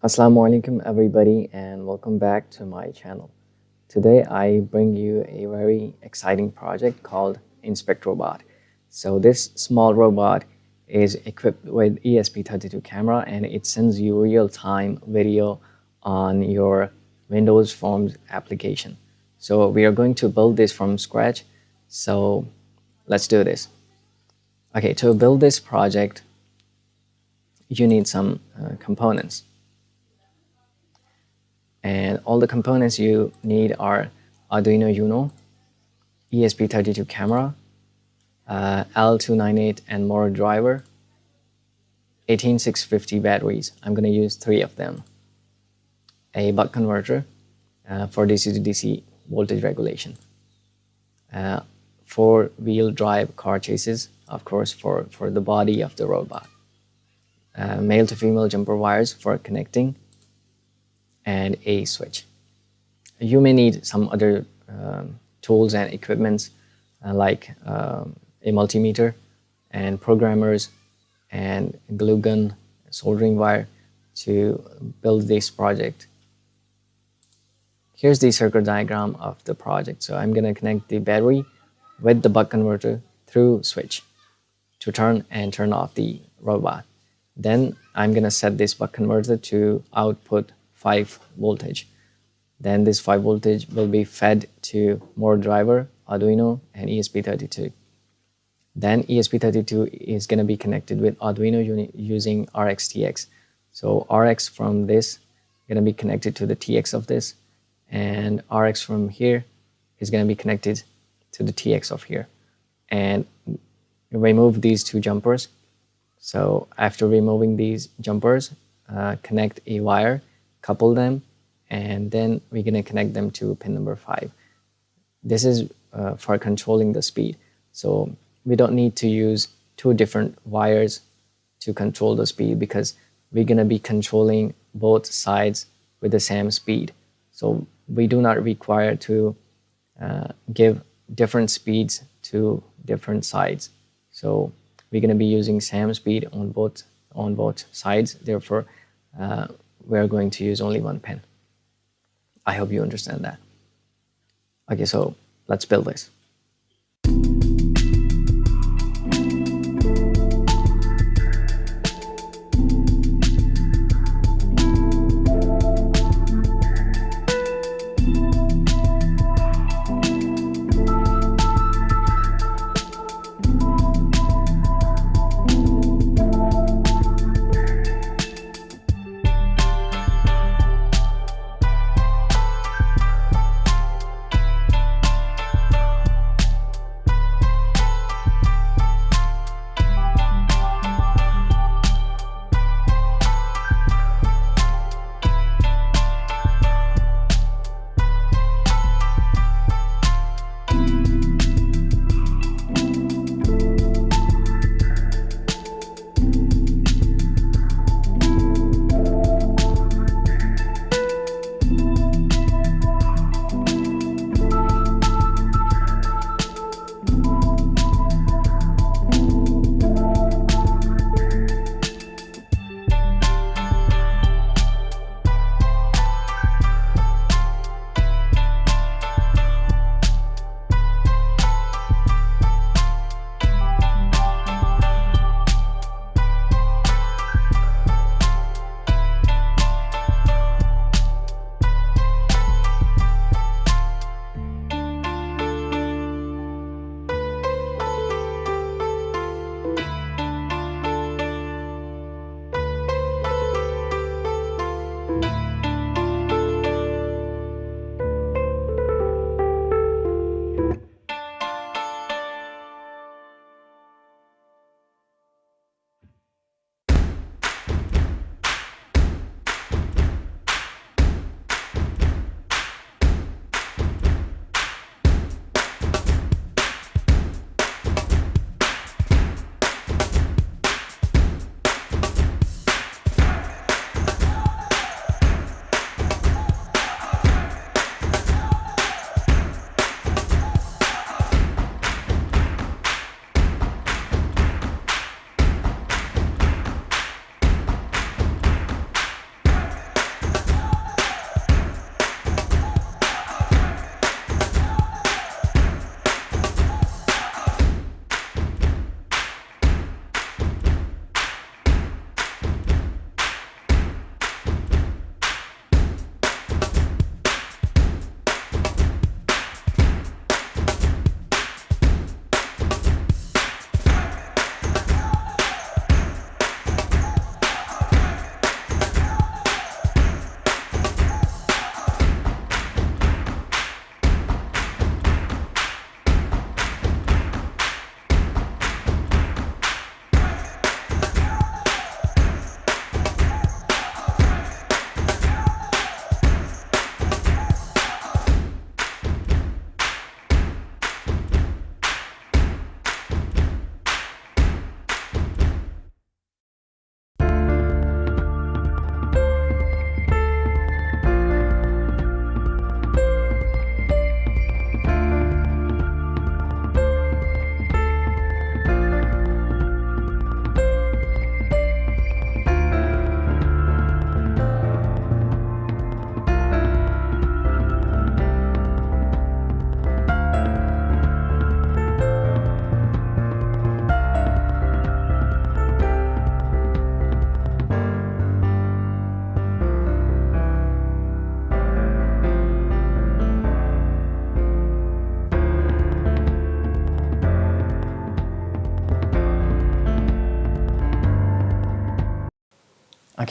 Assalamu Alaikum everybody and welcome back to my channel. Today I bring you a very exciting project called Inspectorobot. So this small robot is equipped with ESP32 camera and it sends you real-time video on your Windows Forms application. So we are going to build this from scratch. So let's do this. Okay, to build this project, you need some components. And all the components you need are Arduino UNO, ESP32 camera, L298 and more driver, 18650 batteries. I'm going to use 3 of them. A buck converter for DC to DC voltage regulation. 4-wheel drive car chases, of course, for the body of the robot. Male to female jumper wires for connecting, and a switch. You may need some other tools and equipments like a multimeter and programmers and glue gun, soldering wire to build this project. Here's the circuit diagram of the project. So I'm going to connect the battery with the buck converter through switch to turn and turn off the robot. Then I'm going to set this buck converter to output 5 voltage. Then this 5 voltage will be fed to more driver, Arduino, and ESP32. Then ESP32 is going to be connected with Arduino using RxTX. So Rx from this is going to be connected to the TX of this, and Rx from here is going to be connected to the TX of here. And remove these 2 jumpers. So after removing these jumpers, connect a wire, couple them, and then we're going to connect them to pin number 5. This is for controlling the speed. So we don't need to use 2 different wires to control the speed because we're going to be controlling both sides with the same speed. So we do not require to give different speeds to different sides. So we're going to be using same speed on both sides. Therefore, we're going to use only 1 pin. I hope you understand that. Okay, so let's build this.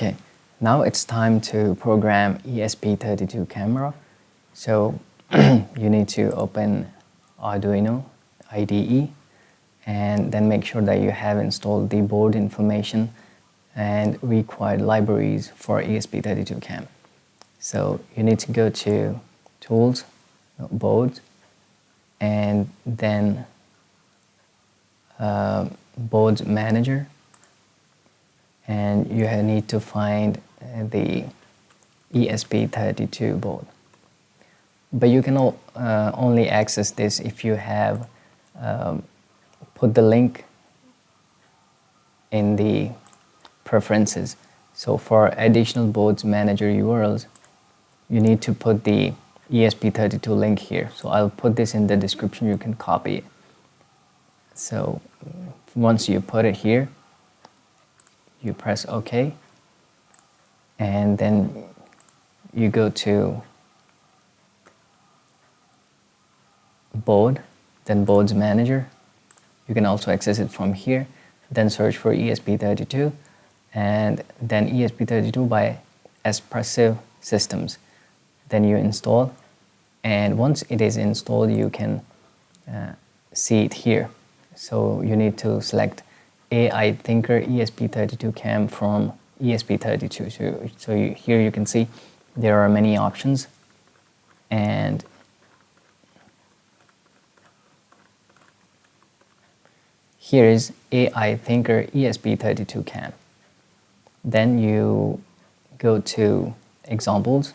Okay, now it's time to program ESP32 Camera. So you need to open Arduino IDE and then make sure that you have installed the board information and required libraries for ESP32 Cam. So you need to go to Tools, Board, and then Board Manager, and you need to find the ESP32 board. But you can only access this if you have put the link in the preferences. So for additional boards manager URLs, you need to put the ESP32 link here. So I'll put this in the description, you can copy it. So once you put it here, you press OK, and then you go to board, then boards manager. You can also access it from here, then search for ESP32, and then ESP32 by Espressive Systems. Then you install, and once it is installed, you can see it here. So you need to select AI Thinker ESP32 Cam from ESP32. So here you can see there are many options, and here is AI Thinker ESP32 Cam. Then you go to examples,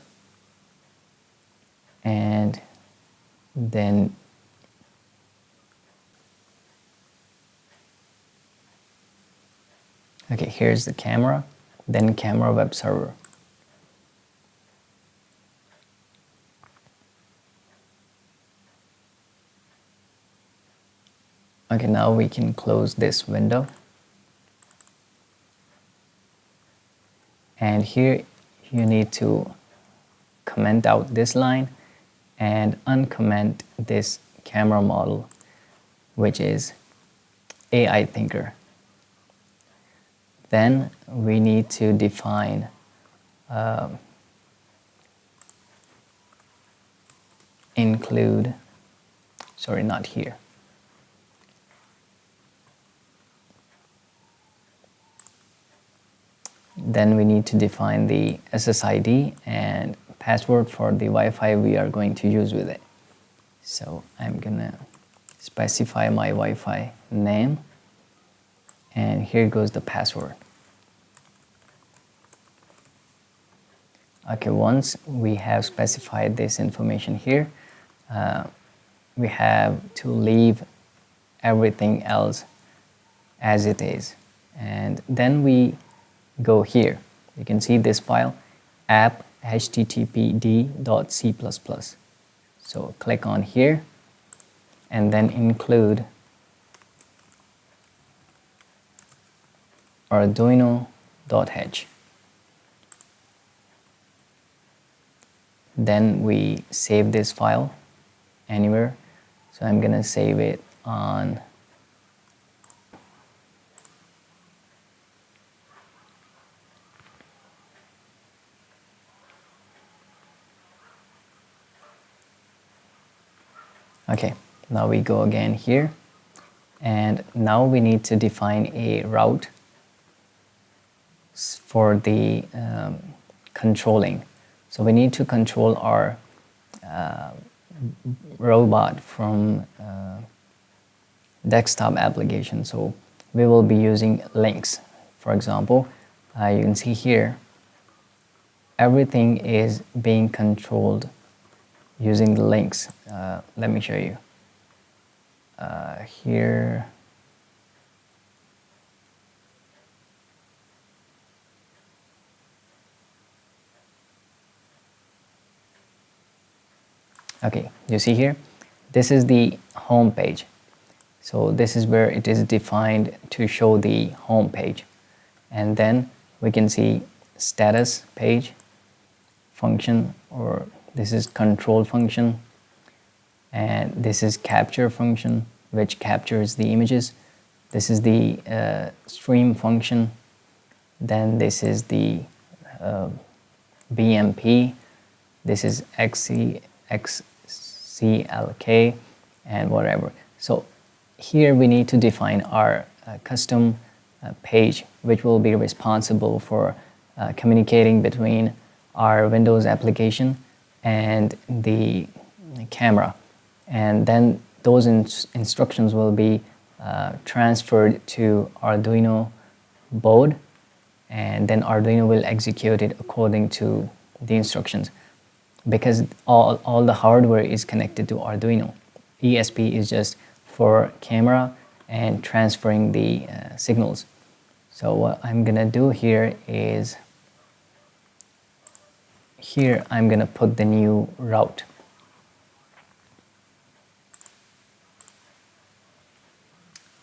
and then okay, here's the camera, then camera web server. Okay, now we can close this window. And here you need to comment out this line and uncomment this camera model, which is AI Thinker. Then we need to define include, sorry, not here. Then we need to define the SSID and password for the Wi-Fi we are going to use with it. So I'm gonna specify my Wi-Fi name, and here goes the password. Okay, once we have specified this information here, we have to leave everything else as it is. And then we go here. You can see this file, app httpd.c++. So click on here and then include Arduino.h. Then we save this file anywhere. So I'm gonna save it on okay, now we go again here, and now we need to define a route for the controlling. So we need to control our robot from desktop application. So we will be using links. For example, you can see here, everything is being controlled using the links. Let me show you. Here. Okay, you see here, this is the home page. So this is where it is defined to show the home page. And then we can see status page, function, or this is control function, and this is capture function, which captures the images. This is the stream function. Then this is the BMP, this is XCLK, and whatever. So here we need to define our custom page, which will be responsible for communicating between our Windows application and the camera. And then those instructions will be transferred to Arduino board, and then Arduino will execute it according to the instructions. Because all the hardware is connected to Arduino. ESP is just for camera and transferring the signals. So what I'm gonna do here is, here I'm gonna put the new route.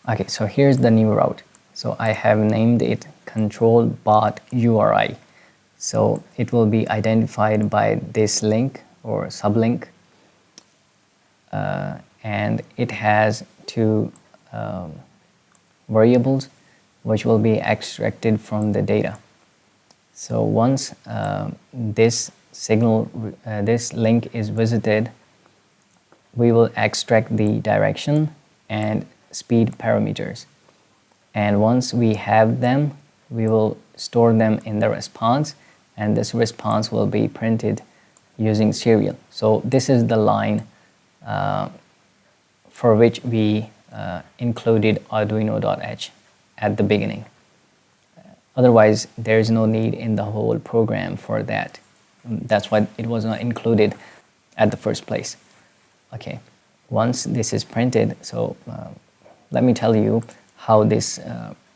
Okay, so here's the new route. So I have named it control bot URI. So it will be identified by this link or sublink, and it has two variables which will be extracted from the data. So once this link is visited, we will extract the direction and speed parameters. And once we have them, we will store them in the response, and this response will be printed using serial. So this is the line for which we included Arduino.h at the beginning. Otherwise, there is no need in the whole program for that. That's why it was not included at the first place. Okay, once this is printed, so let me tell you how this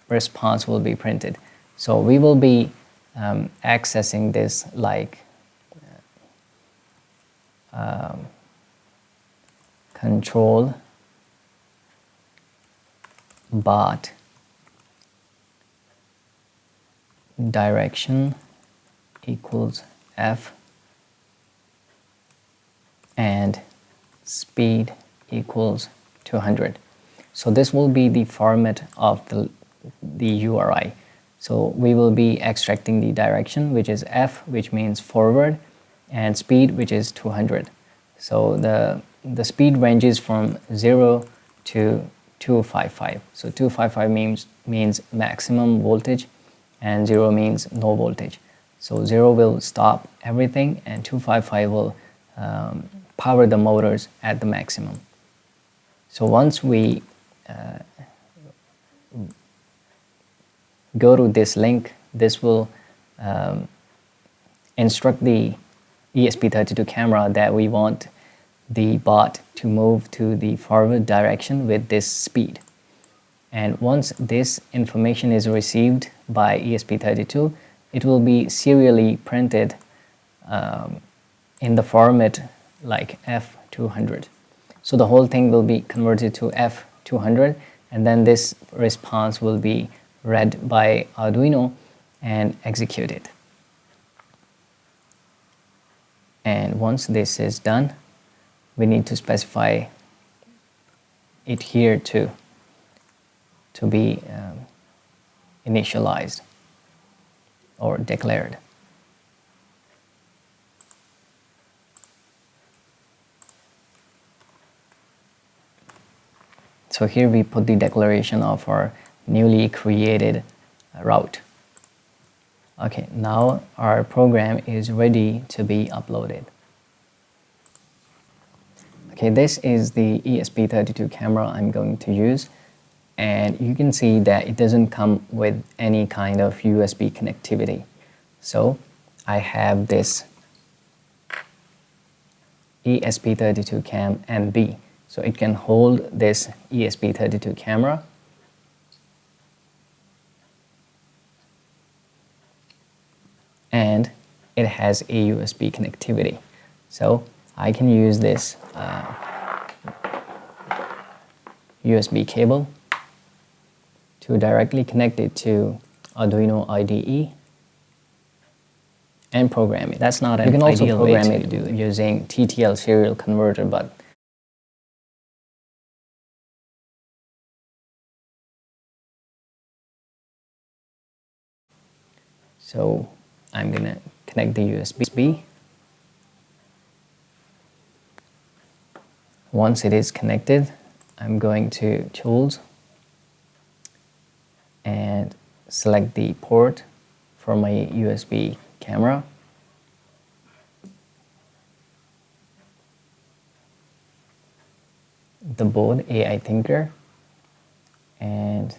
response will be printed. So we will be accessing this like control bot direction equals F and speed equals 200. So this will be the format of the URI. So we will be extracting the direction, which is F, which means forward, and speed, which is 200. So the speed ranges from 0 to 255. So 255 means maximum voltage, and 0 means no voltage. So 0 will stop everything, and 255 will power the motors at the maximum. So once we go to this link, this will instruct the ESP32 camera that we want the bot to move to the forward direction with this speed. And once this information is received by ESP32, it will be serially printed in the format like F200. So the whole thing will be converted to F200, and then this response will be read by Arduino and executed. And once this is done, we need to specify it here too, to be initialized or declared. So here we put the declaration of our newly created route. Okay, now our program is ready to be uploaded. Okay, this is the ESP32 camera I'm going to use, and you can see that it doesn't come with any kind of USB connectivity. So I have this ESP32 Cam MB. So it can hold this ESP32 camera. And it has a USB connectivity. So I can use this USB cable to directly connect it to Arduino IDE and program it. That's not an ideal way to do it using TTL serial converter, but so I'm gonna connect the USB. Once it is connected, I'm going to Tools and select the port for my USB camera. The board AI Thinker and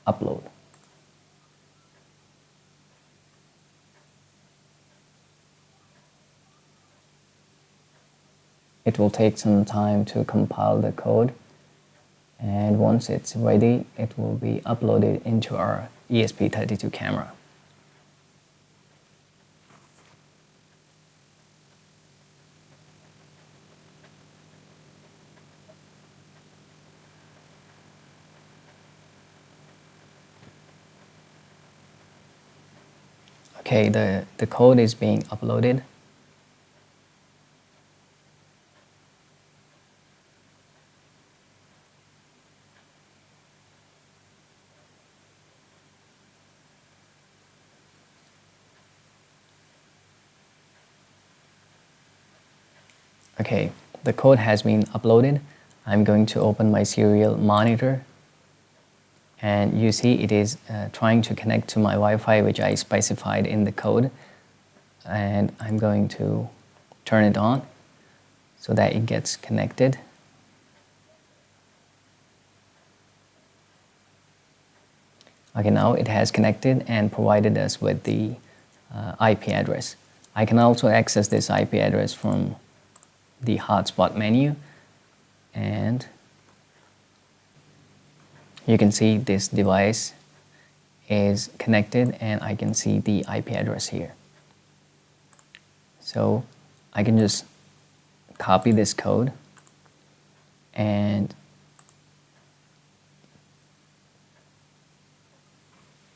upload. It will take some time to compile the code, and once it's ready, it will be uploaded into our ESP32 camera. Okay, the code is being uploaded. Okay, the code has been uploaded. I'm going to open my serial monitor, and you see it is trying to connect to my Wi-Fi, which I specified in the code, and I'm going to turn it on so that it gets connected. Okay, now it has connected and provided us with the IP address. I can also access this IP address from the hotspot menu, and you can see this device is connected and I can see the IP address here. So I can just copy this code and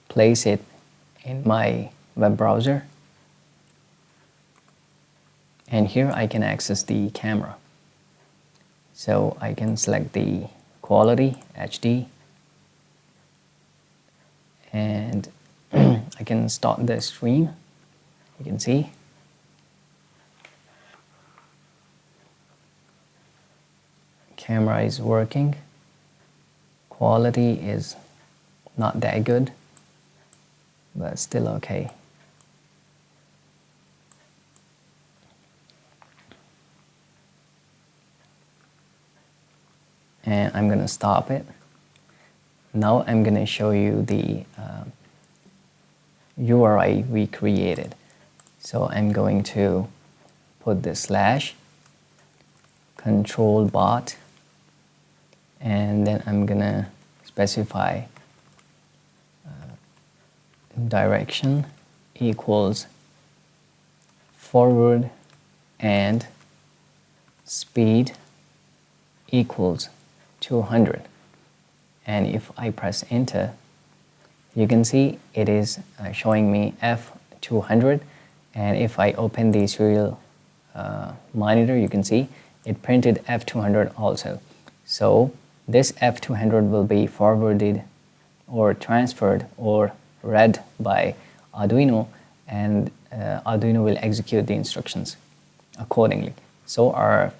place it in my web browser. And here I can access the camera. So I can select the quality, HD, and I can start the stream. You can see. Camera is working. Quality is not that good, but still okay. And I'm going to stop it. Now I'm going to show you the URI we created. So I'm going to put the slash control bot, and then I'm going to specify direction equals forward and speed equals 200, and if I press enter, you can see it is showing me F200, and if I open the serial monitor, you can see it printed F200 also. So this F200 will be forwarded or transferred or read by Arduino, and Arduino will execute the instructions accordingly. So our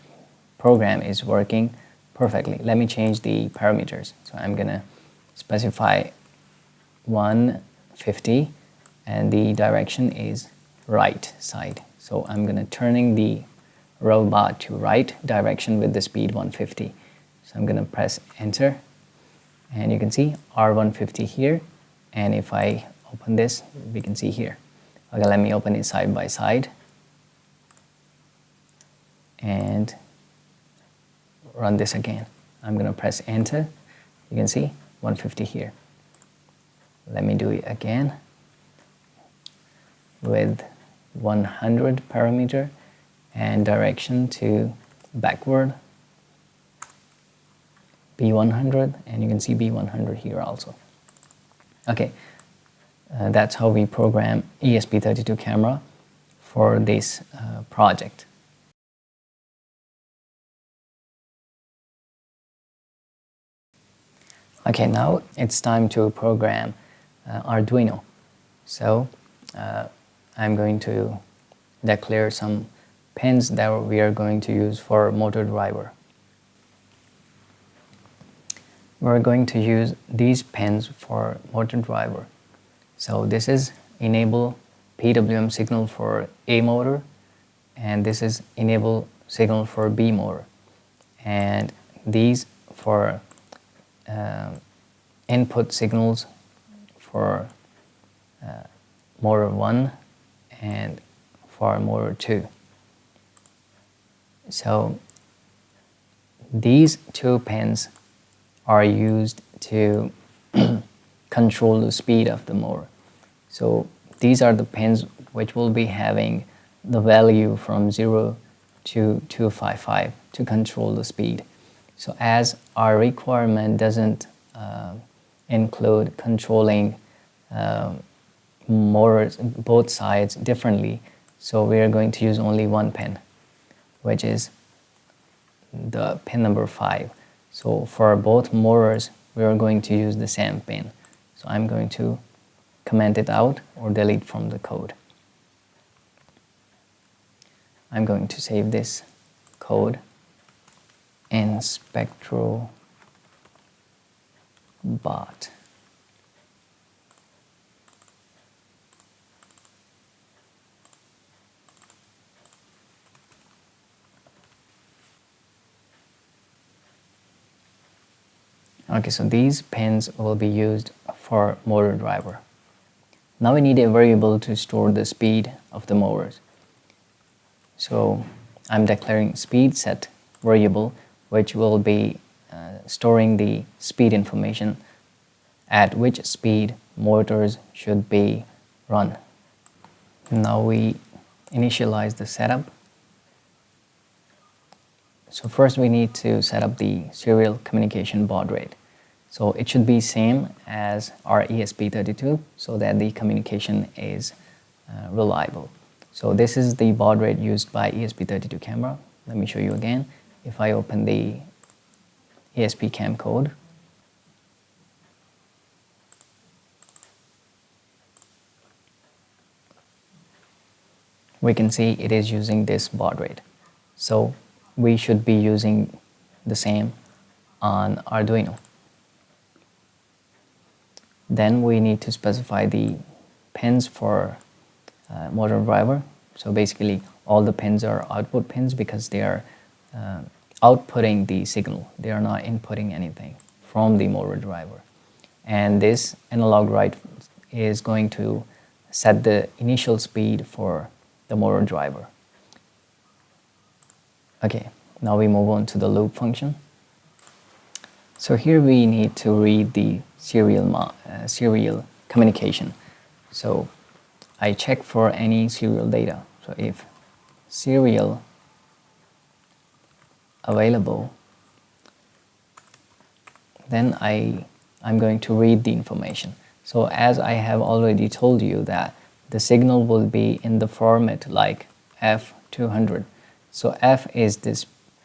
program is working perfectly. Let me change the parameters. So I'm gonna specify 150 and the direction is right side. So I'm gonna turning the robot to right direction with the speed 150. So I'm gonna press enter, and you can see R150 here, and if I open this, we can see here. Okay, let me open it side by side and run this again. I'm going to press enter. You can see 150 here. Let me do it again with 100 parameter and direction to backward B100, and you can see B100 here also. Okay, that's how we program ESP32 camera for this project. Okay, now it's time to program Arduino. So I'm going to declare some pins that we are going to use for motor driver. We're going to use these pins for motor driver. So this is enable PWM signal for A motor, and this is enable signal for B motor, and these for input signals for motor 1 and for motor 2. So these two pins are used to control the speed of the motor. So these are the pins which will be having the value from 0 to 255 to control the speed. So as our requirement doesn't include controlling motors, both sides differently, so we are going to use only one pin, which is the pin number 5. So for both motors, we are going to use the same pin. So I'm going to comment it out or delete from the code. I'm going to save this code in Inspectorobot. Okay, so these pins will be used for motor driver. Now we need a variable to store the speed of the motors. So I'm declaring speed set variable, which will be storing the speed information at which speed motors should be run. Now we initialize the setup. So first we need to set up the serial communication baud rate. So it should be same as our ESP32 so that the communication is reliable. So this is the baud rate used by ESP32 camera. Let me show you again. If I open the ESP cam code, we can see it is using this baud rate. So we should be using the same on Arduino. Then we need to specify the pins for motor driver. So basically all the pins are output pins because they are outputting the signal. They are not inputting anything from the motor driver. And this analog write is going to set the initial speed for the motor driver. Okay, now we move on to the loop function. So here we need to read the serial communication. So I check for any serial data. So if serial available, then I'm going to read the information. So as I have already told you that the signal will be in the format like F200. So F is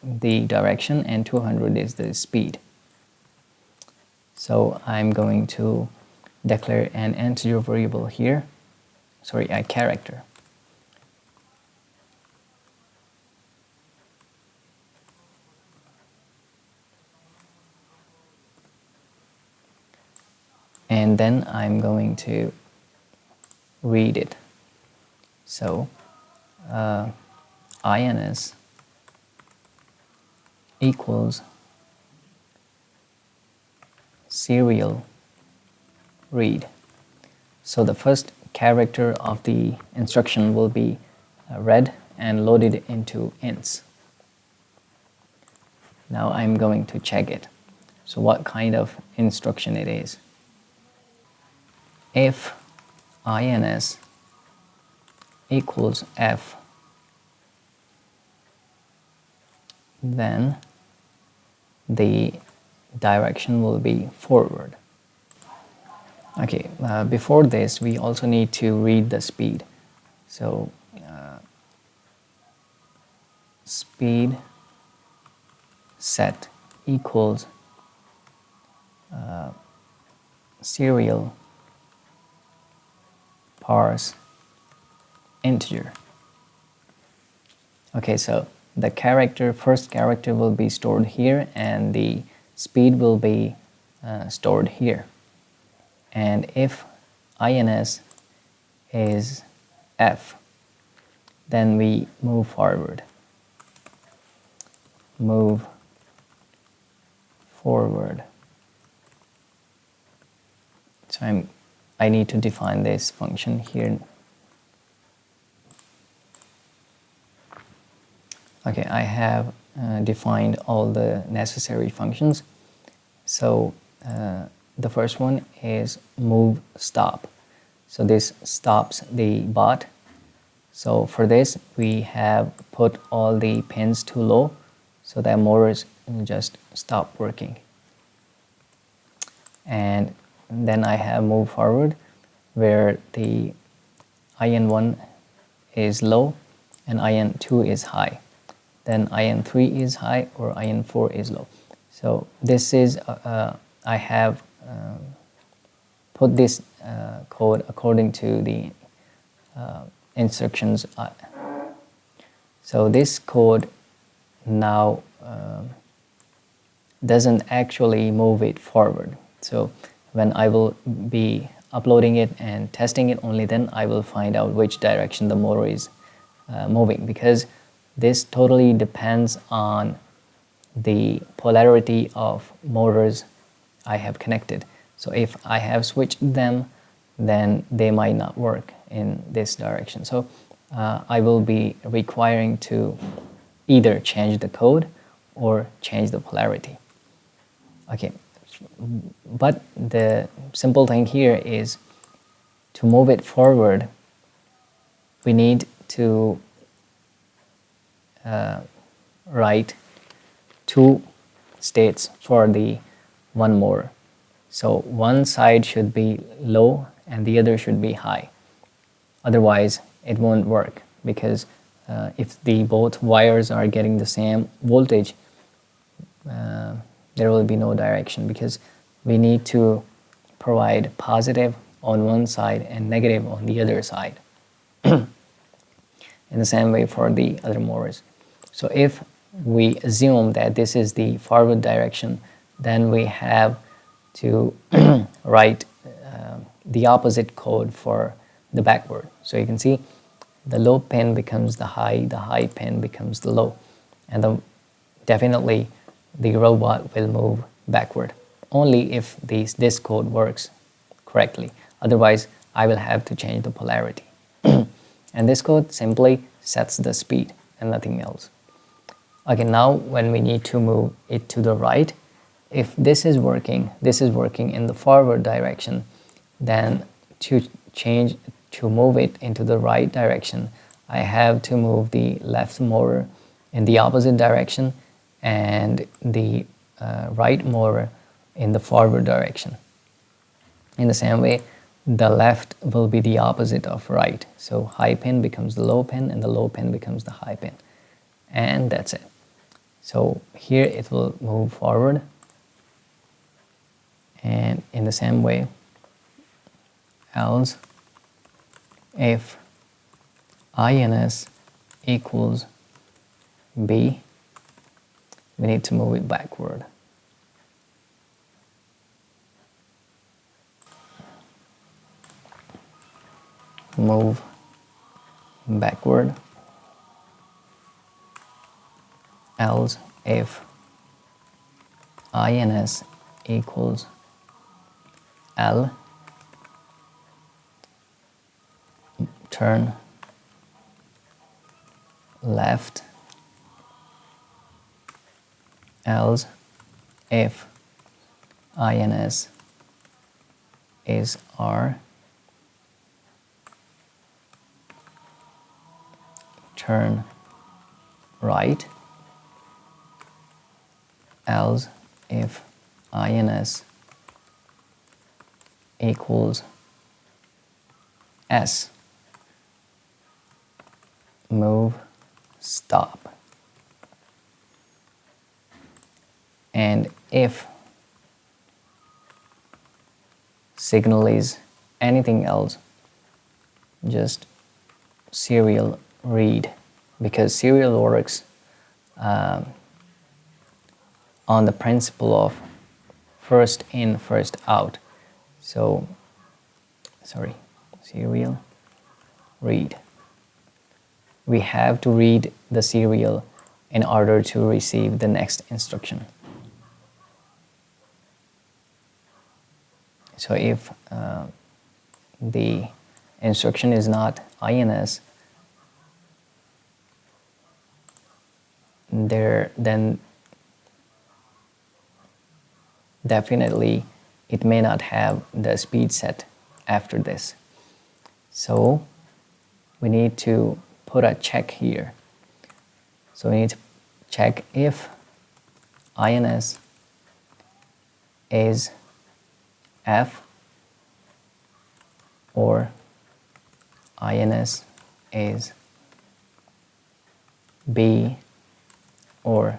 the direction and 200 is the speed. So I'm going to declare an integer variable here, sorry, a character. And then I'm going to read it. So INS equals serial read. So the first character of the instruction will be read and loaded into ints. Now I'm going to check it. So what kind of instruction it is. If INS equals F, then the direction will be forward. Okay, before this we also need to read the speed. So speed set equals serial parse integer. Okay, so the first character will be stored here, and the speed will be stored here. And if ins is f, then we move forward. Move forward. So I need to define this function here. Okay, I have defined all the necessary functions. So the first one is move stop. So this stops the bot. So for this, we have put all the pins to low so that motors just stop working. And then I have move forward, where the IN1 is low and IN2 is high. Then IN3 is high or IN4 is low. So this is, I have put this code according to the instructions. So this code now doesn't actually move it forward. So when I will be uploading it and testing it, only then I will find out which direction the motor is moving, because this totally depends on the polarity of motors I have connected. So if I have switched them, then they might not work in this direction. So I will be requiring to either change the code or change the polarity. Okay, but the simple thing here is to move it forward, we need to write two states for the one motor. So one side should be low and the other should be high. Otherwise, it won't work, because if the both wires are getting the same voltage, there will be no direction, because we need to provide positive on one side and negative on the other side. In the same way for the other motors. So if we assume that this is the forward direction, then we have to write the opposite code for the backward. So you can see the low pin becomes the high pin becomes the low, and definitely the robot will move backward only if this code works correctly. Otherwise, I will have to change the polarity. And this code simply sets the speed and nothing else. Okay, now when we need to move it to the right, if this is working in the forward direction, then to move it into the right direction, I have to move the left motor in the opposite direction and the right motor in the forward direction. In the same way, the left will be the opposite of right. So high pin becomes the low pin and the low pin becomes the high pin. And that's it. So here it will move forward. And in the same way, else if ins equals b, we need to move it backward. Move backward, else if ins equals L, turn left, else if ins is R, turn right, else if ins equals S, move stop. And if signal is anything else, just serial read, because serial works on the principle of first in, first out. So, sorry, serial read. We have to read the serial in order to receive the next instruction. So if the instruction is not INS, then definitely it may not have the speed set after this. So we need to put a check here. So we need to check if INS is F or INS is B or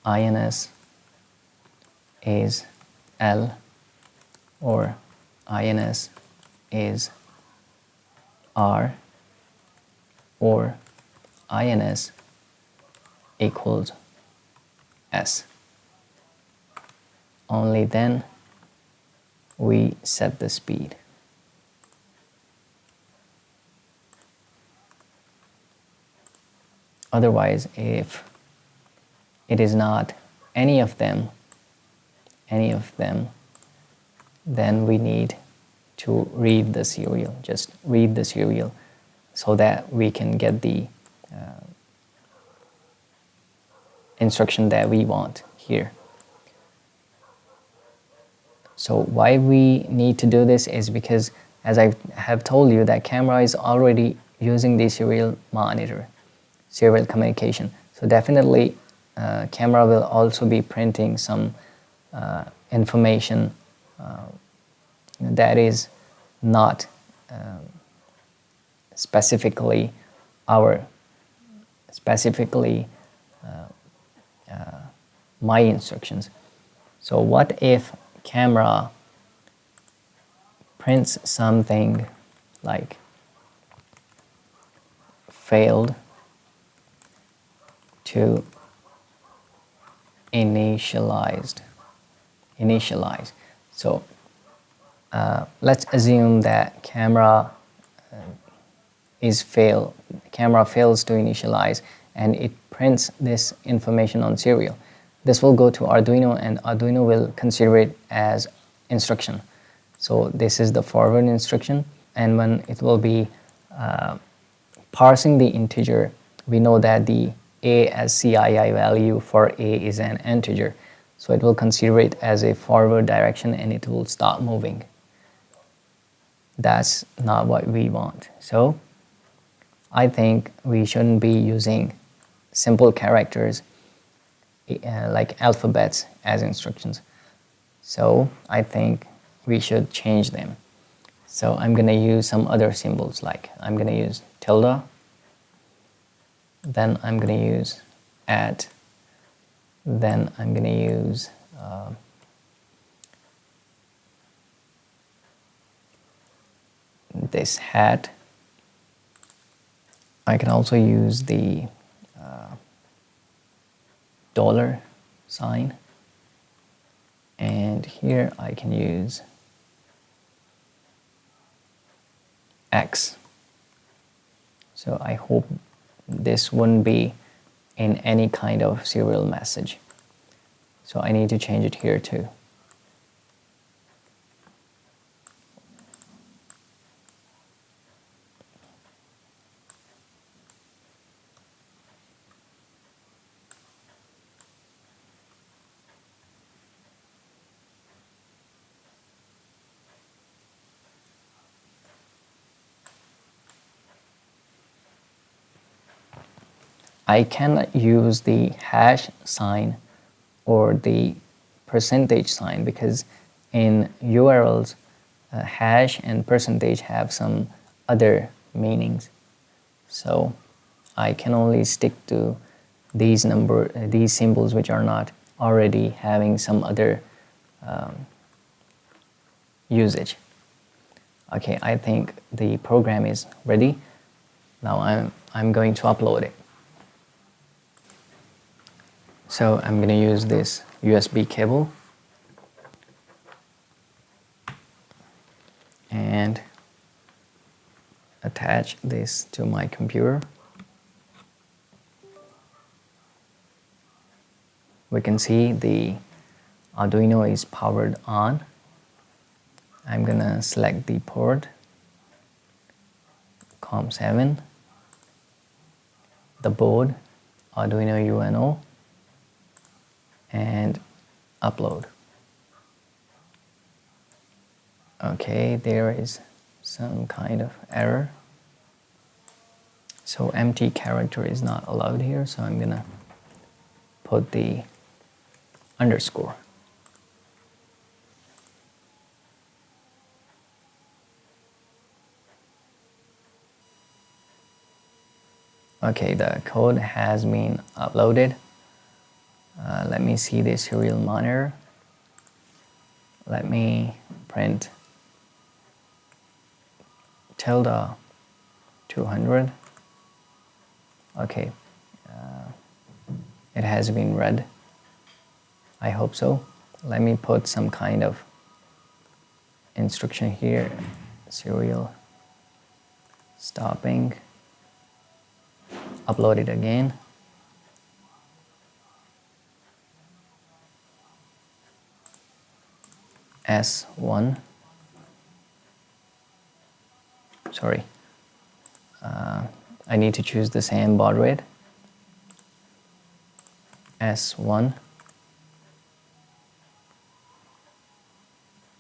INS is L or INS is R or INS equals S. Only then we set the speed. Otherwise, if it is not any of them, then we need to read the serial, just read the serial so that we can get the instruction that we want here. So why we need to do this is because, as I have told you, that camera is already using the serial monitor, serial communication. So definitely camera will also be printing some information that is not specifically my instructions. So what if camera prints something like failed to initialize. So let's assume that camera fails to initialize and it prints this information on serial. This will go to Arduino and Arduino will consider it as instruction. So this is the forward instruction, and when it will be parsing the integer, we know that the A as CII value for A is an integer. So it will consider it as a forward direction and it will stop moving. That's not what we want. So I think we shouldn't be using simple characters like alphabets as instructions. So I think we should change them. So I'm going to use some other symbols, like I'm going to use tilde, then I'm going to use at, then I'm going to use this hat. I can also use the dollar sign, and here I can use X. So I hope this wouldn't be in any kind of serial message. So I need to change it here too. I cannot use the hash sign or the percentage sign because in URLs, hash and percentage have some other meanings. So I can only stick to these symbols which are not already having some other usage. Okay, I think the program is ready. Now I'm going to upload it. So I'm going to use this USB cable and attach this to my computer. We can see the Arduino is powered on. I'm gonna select the port COM7, the board Arduino UNO, and upload. Okay, there is some kind of error. So empty character is not allowed here, so I'm gonna put the underscore. Okay, the code has been uploaded. Let me see the serial monitor. Let me print tilde 200. Okay, it has been read. I hope so. Let me put some kind of instruction here. Serial stopping. Upload it again. S1. Sorry. I need to choose the same baud rate. S1.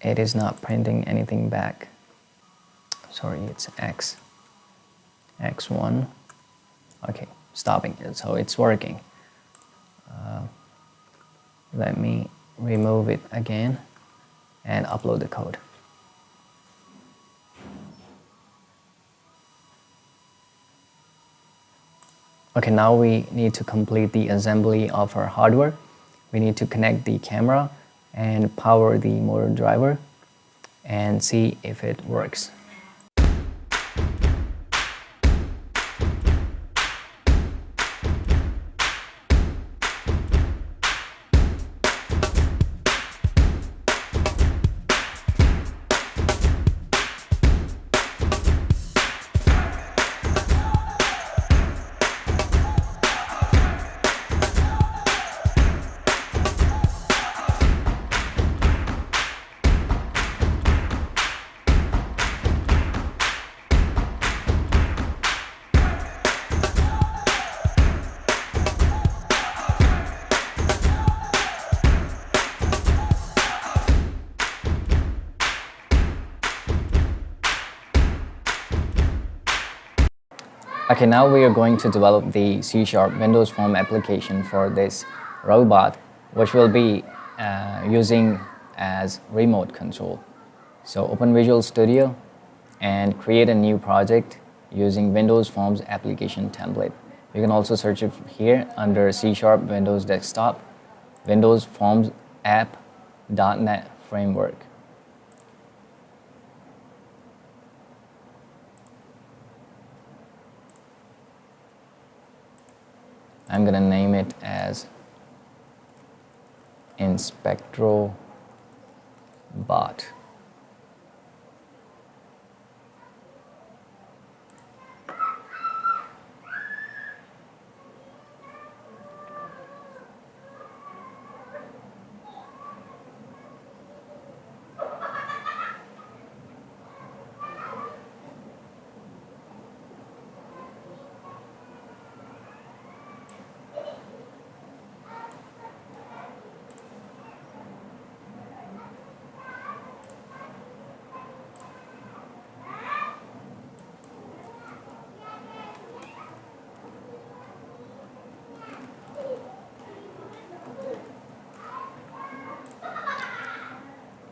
It is not printing anything back. Sorry, it's X. X1. Okay, stopping it, so it's working. Let me remove it again and upload the code. Okay, now we need to complete the assembly of our hardware. We need to connect the camera and power the motor driver and see if it works. Okay, now we are going to develop the CSharp Windows Form application for this robot, which will be using as remote control. So open Visual Studio and create a new project using Windows Forms application template. You can also search it here under CSharp Windows Desktop, Windows Forms app.NET Framework. I'm gonna name it as Inspectorobot.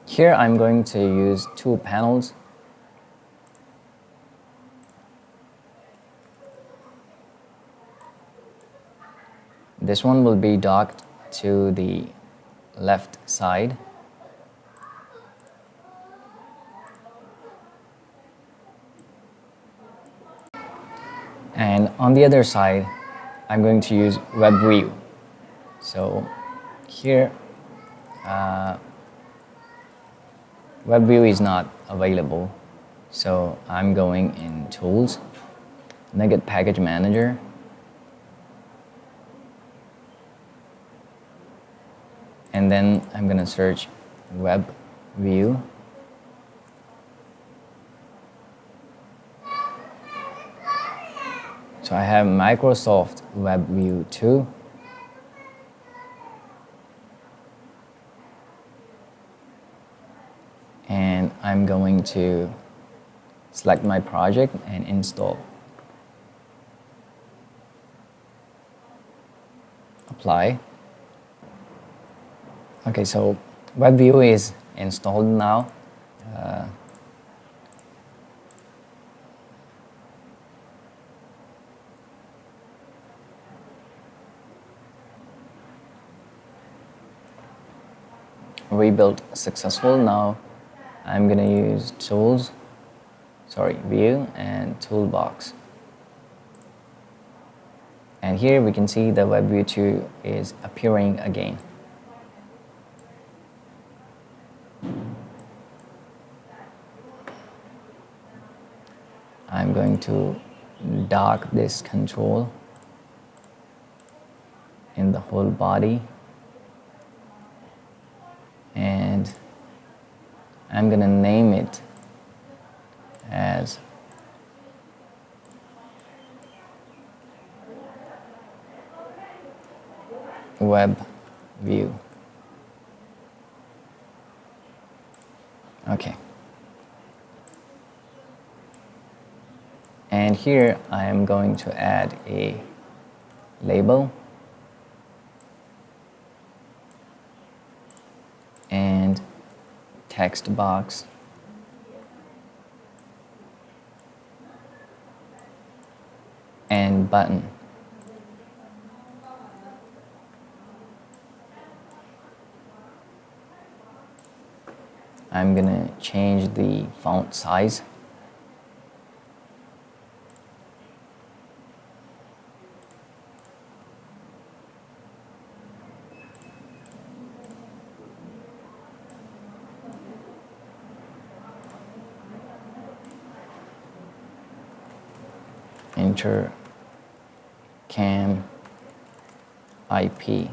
Here I'm going to use two panels. This one will be docked to the left side. And on the other side, I'm going to use web view. So here, web view is not available. So I'm going in Tools, Nugget Package Manager, and then I'm going to search web view. So I have Microsoft Web View 2. And I'm going to select my project and install. Apply. Okay, so WebView is installed now. Rebuild successful. Now I'm going to use View and Toolbox. And here we can see the WebView 2 is appearing again. I'm going to dock this control in the whole body. And I'm going to name it as Web View. Okay. And here I am going to add a label and text box and button. I'm gonna change the font size. Enter cam IP.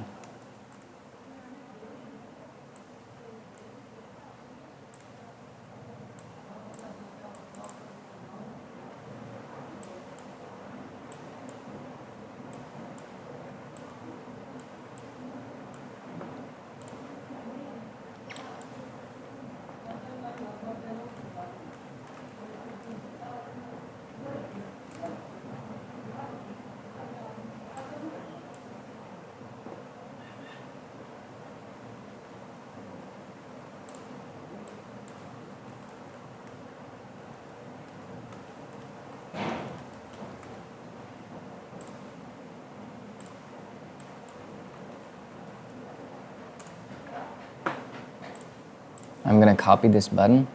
I'm going to copy this button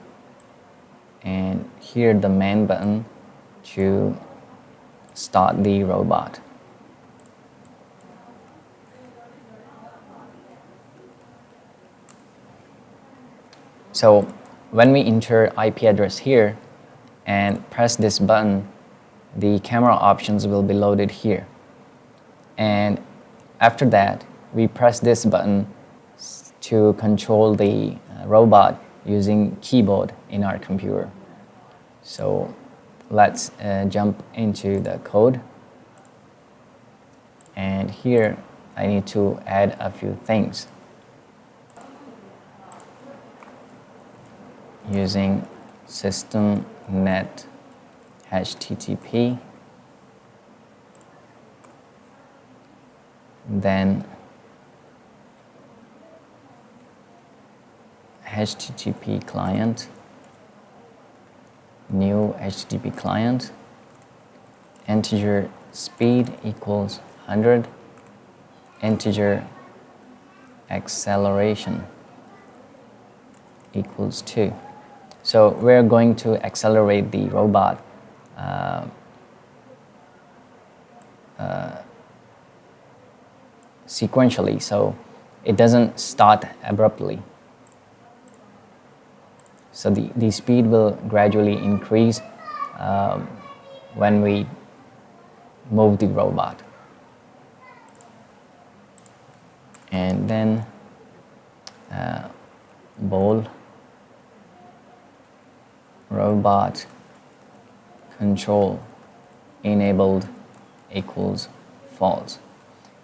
and here the main button to start the robot. So when we enter IP address here and press this button, the camera options will be loaded here. And after that, we press this button to control the robot using keyboard in our computer. So let's jump into the code. And here I need to add a few things using systemnet HTTP, then HTTP client, new HTTP client, integer speed equals 100, integer acceleration equals 2. So we're going to accelerate the robot sequentially, so it doesn't start abruptly. So the speed will gradually increase when we move the robot. And then bool robot control enabled equals false.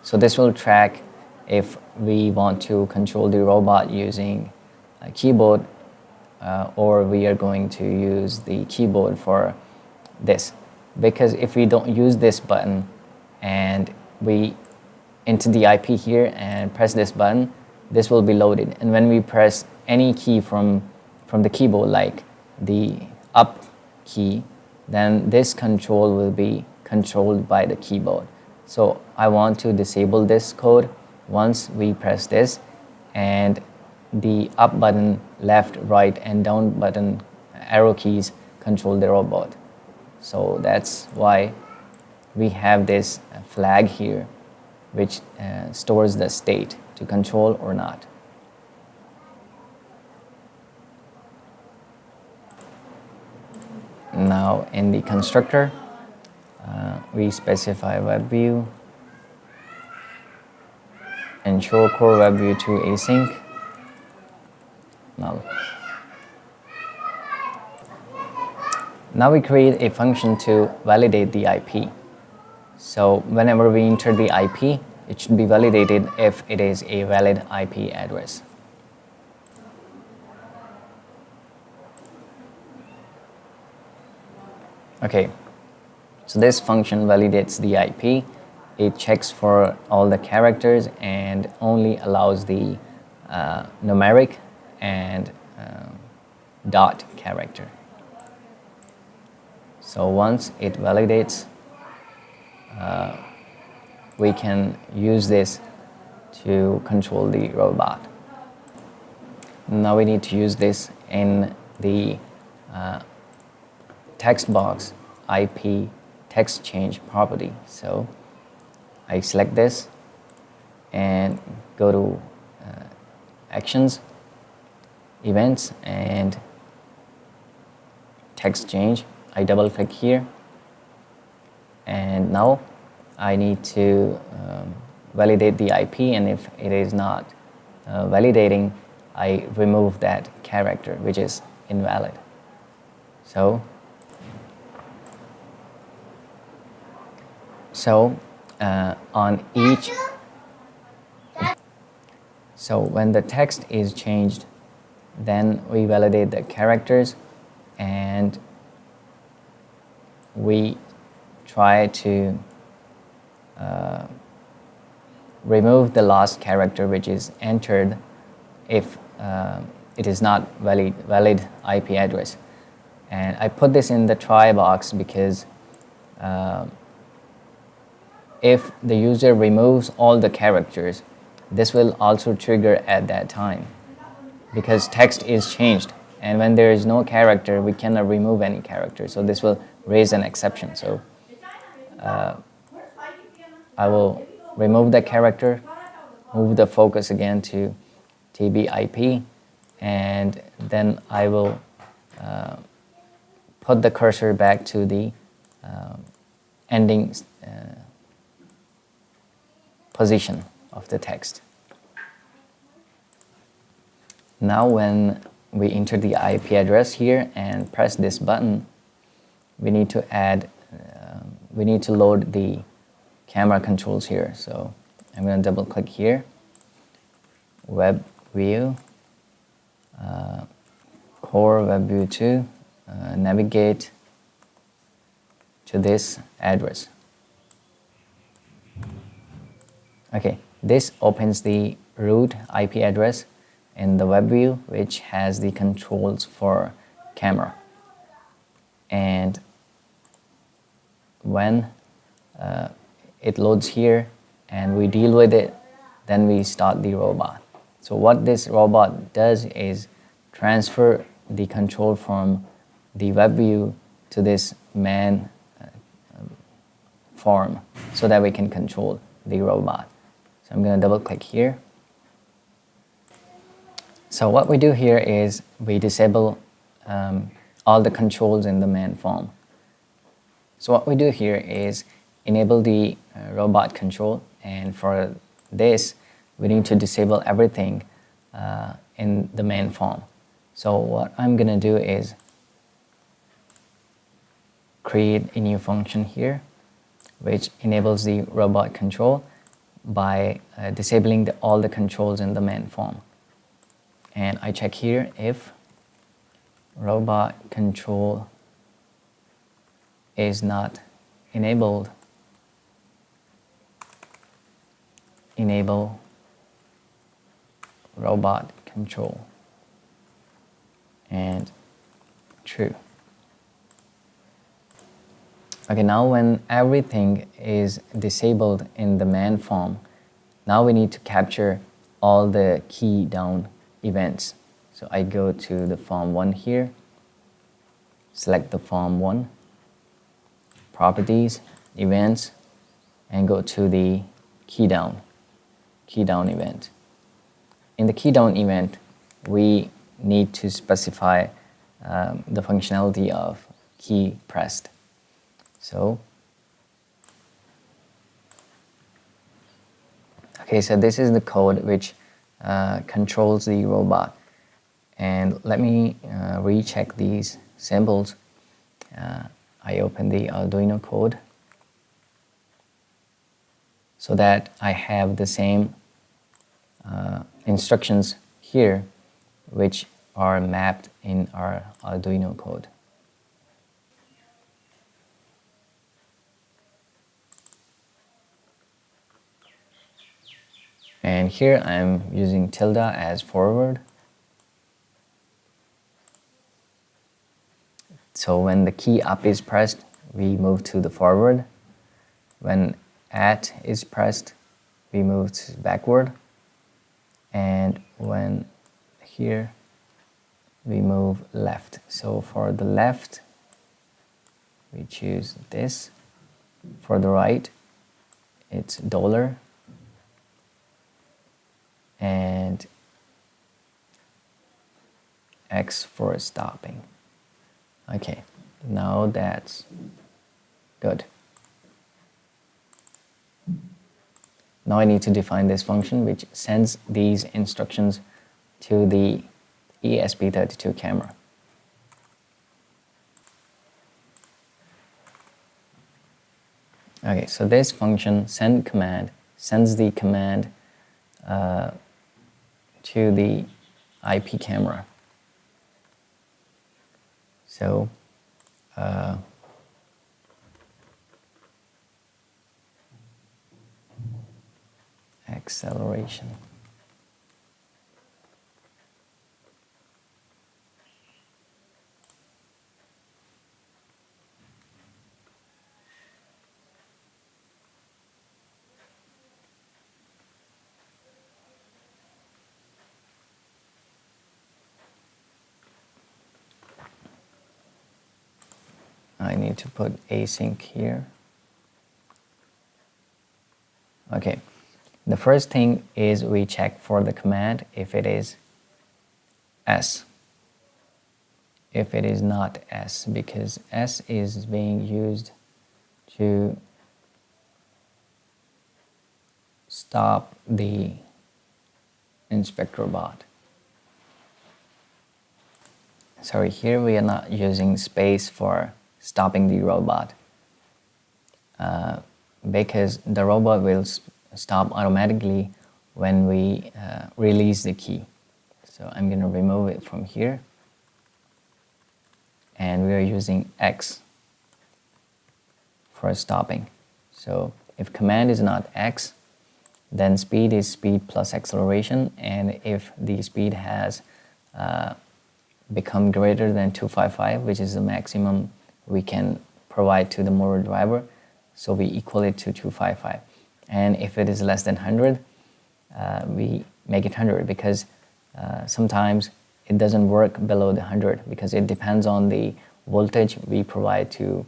So this will track if we want to control the robot using a keyboard or we are going to use the keyboard for this. Because if we don't use this button and we enter the IP here and press this button, this will be loaded. And when we press any key from the keyboard, like the up key, then this control will be controlled by the keyboard. So I want to disable this code once we press this, and the up button, left, right, and down button arrow keys control the robot. So that's why we have this flag here, which stores the state to control or not. Now in the constructor, we specify web view, ensure core web view to async, null. Now we create a function to validate the IP. So whenever we enter the IP, it should be validated if it is a valid IP address. Okay, so this function validates the IP. It checks for all the characters and only allows the numeric and dot character. So once it validates, we can use this to control the robot. Now we need to use this in the text box IP text change property. So I select this and go to actions, events, and text change. I double click here, and now I need to validate the IP, and if it is not validating, I remove that character, which is invalid. So on each, so when the text is changed, then we validate the characters and we try to remove the last character which is entered if it is not valid IP address. And I put this in the try box because if the user removes all the characters, this will also trigger at that time because text is changed, and when there is no character, we cannot remove any character, so this will raise an exception. So I will remove the character, move the focus again to TB-IP, and then I will put the cursor back to the ending position of the text. Now when we enter the IP address here and press this button, we need to load the camera controls here. So I'm going to double click here, web view, core web view 2, navigate to this address. Okay, this opens the root IP address in the web view, which has the controls for camera. And when it loads here and we deal with it, then we start the robot. So what this robot does is transfer the control from the web view to this man form. so that we can control the robot. So I'm going to double click here. So what we do here is we disable all the controls in the main form. So what we do here is enable the robot control, and for this we need to disable everything in the main form. So what I'm going to do is create a new function here which enables the robot control by disabling all the controls in the main form. And I check here if robot control is not enabled, enable robot control, and true. Okay, now when everything is disabled in the main form, now we need to capture all the key down events. So I go to the form 1 here, select the form 1, properties, events, and go to the key down event. In the key down event, we need to specify the functionality of key pressed. So, okay, so this is the code which controls the robot. And let me recheck these symbols. I open the Arduino code so that I have the same instructions here which are mapped in our Arduino code. And here I'm using tilde as forward. So when the key up is pressed, we move to the forward. When at is pressed, we move to backward. And when here, we move left. So for the left, we choose this. For the right, it's $, and X for stopping. Okay, now that's good. Now I need to define this function which sends these instructions to the ESP32 camera. Okay, so this function send command sends the command to the IP camera. So acceleration. I need to put async here. Okay, the first thing is we check for the command if it is S. If it is not S, because S is being used to stop the Inspectorobot. Sorry, here we are not using space for stopping the robot because the robot will stop automatically when we release the key. So I'm going to remove it from here, and we are using X for stopping. So if command is not X, then speed is speed plus acceleration, and if the speed has become greater than 255, which is the maximum we can provide to the motor driver, so we equal it to 255. And if it is less than 100, we make it 100, because sometimes it doesn't work below the 100 because it depends on the voltage we provide to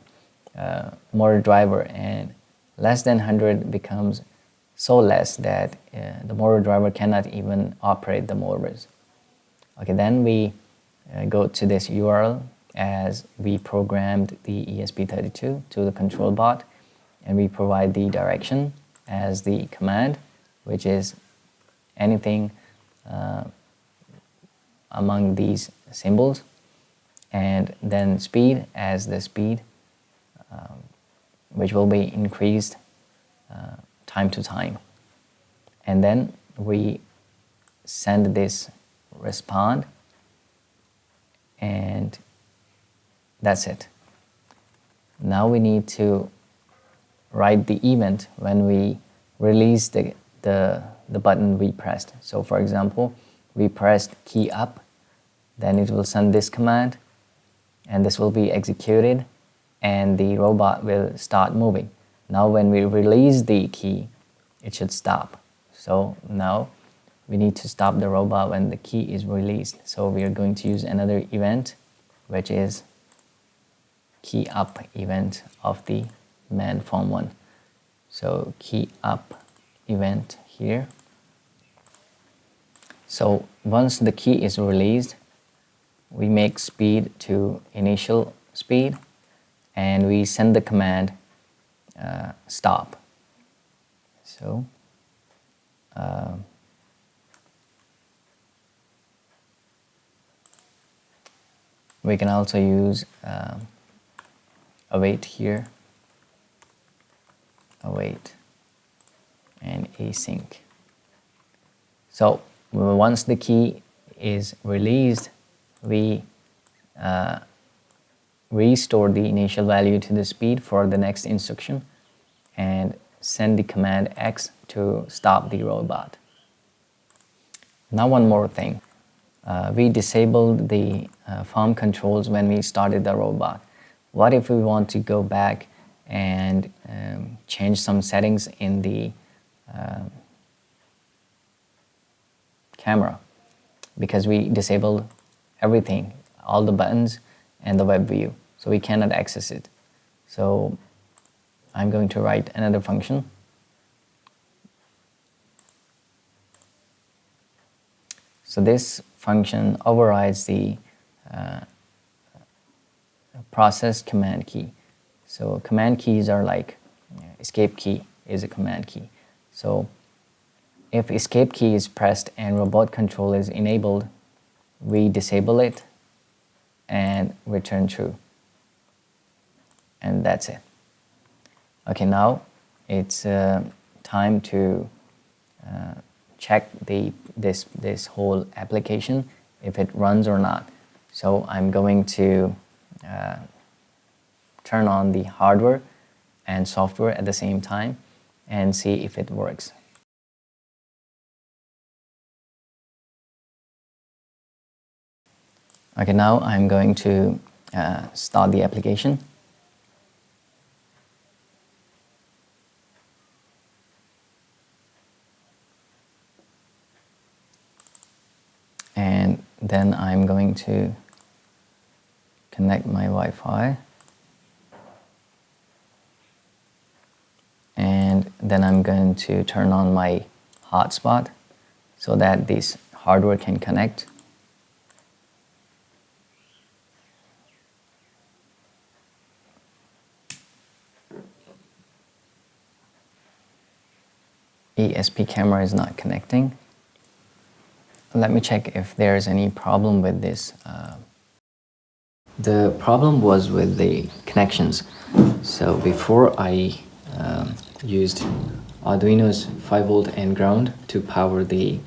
motor driver. And less than 100 becomes so less that the motor driver cannot even operate the motors. Okay, then we go to this URL as we programmed the ESP32 to the control bot, and we provide the direction as the command, which is anything among these symbols, and then speed as the speed, which will be increased time to time. And then we send this respond, and that's it. Now we need to write the event when we release the button we pressed. So for example, we pressed key up, then it will send this command, and this will be executed, and the robot will start moving. Now when we release the key, it should stop. So now we need to stop the robot when the key is released. So we are going to use another event, which is key up event of the man form 1. So key up event here. So once the key is released, we make speed to initial speed, and we send the command stop. So we can also use await here, await, and async. So once the key is released, we restore the initial value to the speed for the next instruction and send the command X to stop the robot. Now one more thing. We disabled the farm controls when we started the robot. What if we want to go back and change some settings in the camera? Because we disabled everything, all the buttons and the web view, so we cannot access it. So I'm going to write another function. So this function overrides the process command key. So command keys are like escape key is a command key. So if escape key is pressed and robot control is enabled, we disable it and return true. And that's it. Okay, now it's time to check this whole application if it runs or not. So I'm going to turn on the hardware and software at the same time and see if it works. Okay, now I'm going to start the application. And then I'm going to connect my Wi-Fi. And then I'm going to turn on my hotspot so that this hardware can connect. ESP camera is not connecting. Let me check if there's any problem with this. The problem was with the connections. So before I used Arduino's 5V and ground to power the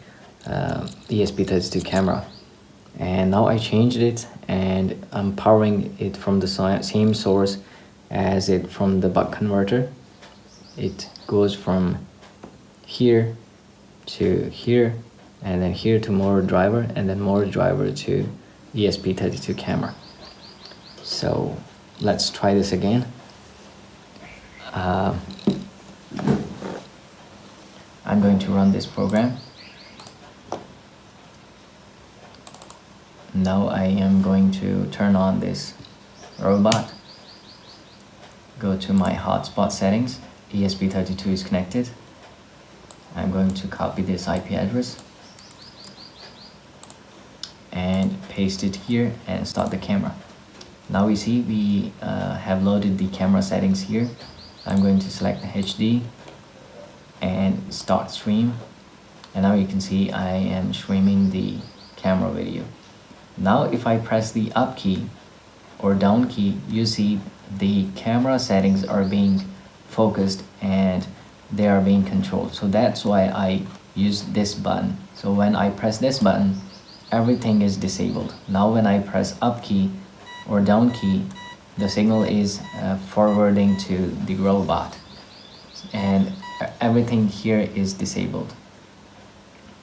ESP32 camera, and now I changed it and I'm powering it from the same source as it from the buck converter. It goes from here to here, and then here to motor driver, and then motor driver to ESP32 camera. So let's try this again. I'm going to run this program. Now I am going to turn on this robot, go to my hotspot settings, ESP32 is connected. I'm going to copy this IP address and paste it here and start the camera. Now we see we have loaded the camera settings here. I'm going to select the HD and start stream, and now you can see I am streaming the camera video. Now if I press the up key or down key, you see the camera settings are being focused and they are being controlled. So that's why I use this button. So when I press this button, everything is disabled. Now when I press up key or down key, the signal is forwarding to the robot and everything here is disabled.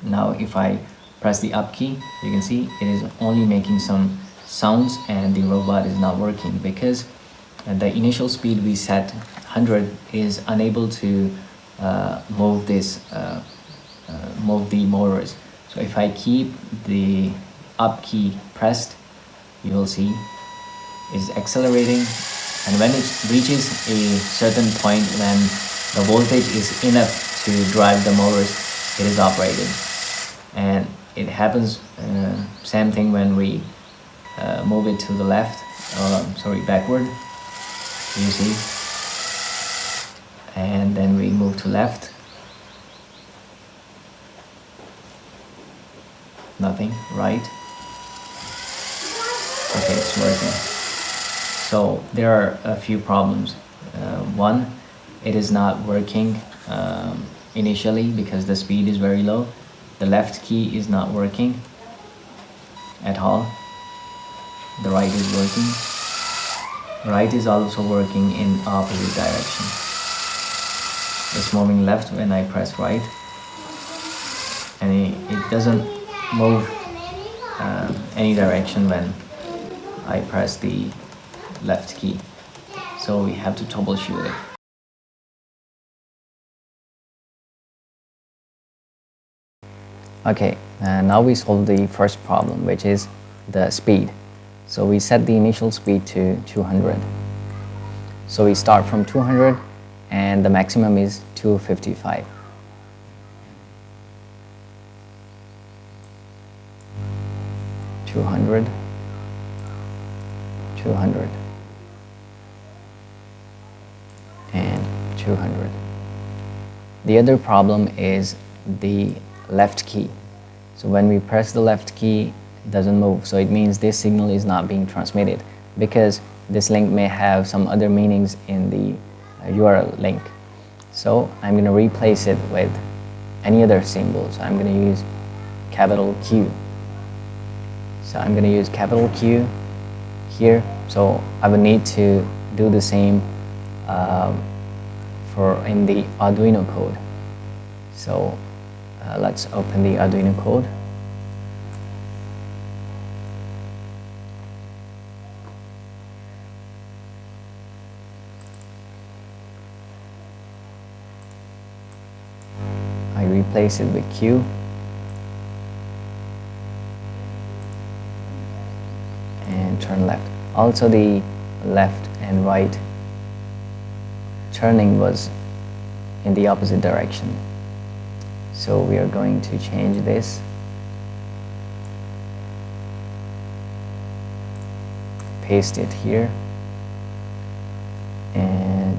Now if I press the up key, you can see it is only making some sounds and the robot is not working because the initial speed we set 100 is unable to move the motors. So if I keep the up key pressed, you will see it's accelerating, and when it reaches a certain point when the voltage is enough to drive the motors, it is operating. And it happens same thing when we move it to the left, backward, you see, and then we move to left, nothing, right, okay, it's working. So there are a few problems. One, it is not working initially because the speed is very low. The left key is not working at all. The right is working. Right is also working in opposite direction. It's moving left when I press right, and it doesn't move any direction when I press the left key. So we have to troubleshoot it. Okay, now we solve the first problem, which is the speed. So we set the initial speed to 200. So we start from 200 and the maximum is 255. $200, 200, and 200. The other problem is the left key. So when we press the left key, it doesn't move. So it means this signal is not being transmitted because this link may have some other meanings in the URL link. So I'm going to replace it with any other symbol. So I'm going to use capital Q. So I'm going to use capital Q here. So I would need to do the same for in the Arduino code. So let's open the Arduino code. I replace it with Q. And turn left. Also the left and right turning was in the opposite direction. So we are going to change this. Paste it here and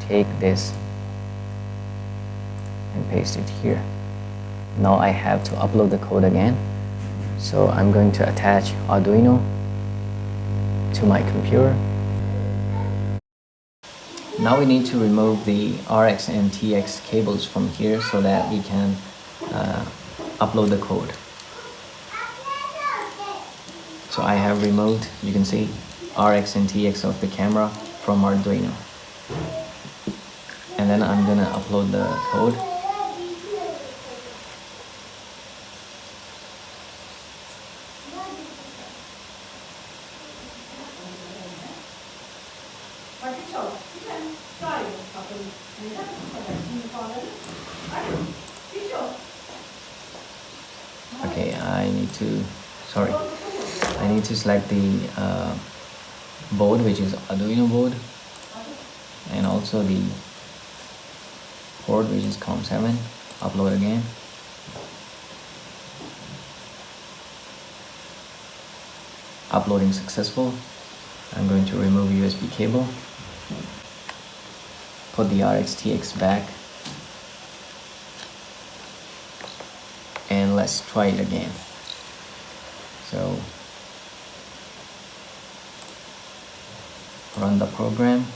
take this and paste it here. Now I have to upload the code again. So I'm going to attach Arduino to my computer. Now we need to remove the RX and TX cables from here so that we can upload the code. So I have removed, you can see, RX and TX of the camera from Arduino. And then I'm gonna upload the code. Okay, I need to select the board, which is Arduino board, and also the port, which is COM7. Upload again. Uploading successful. I'm going to remove USB cable. Put the RxTX back. And let's try it again. So run the program.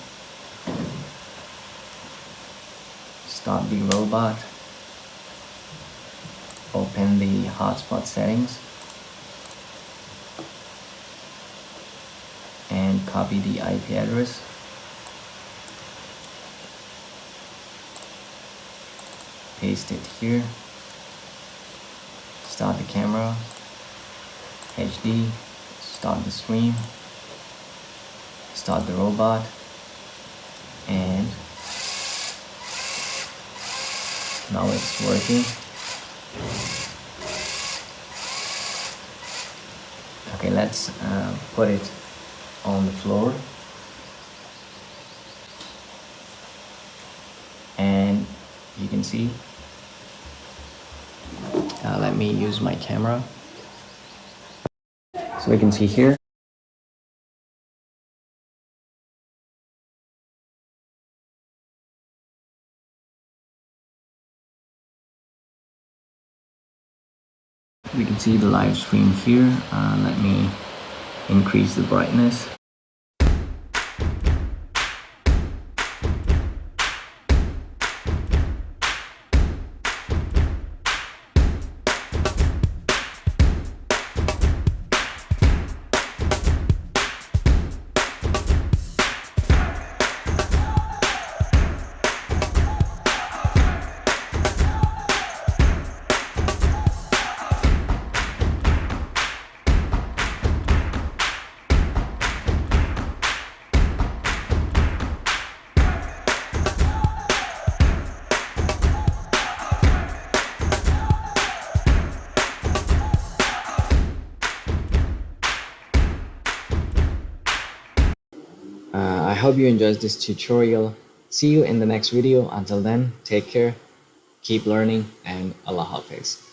Start the robot. Open the hotspot settings. And copy the IP address. Paste it here. Start the camera. HD. Start the stream. Start the robot. And now it's working. Okay, let's put it on the floor, and you can see, let me use my camera so we can see here. We can see the live stream here. Let me increase the brightness. I hope you enjoyed this tutorial. See you in the next video. Until then, take care, keep learning, and Allah Hafiz.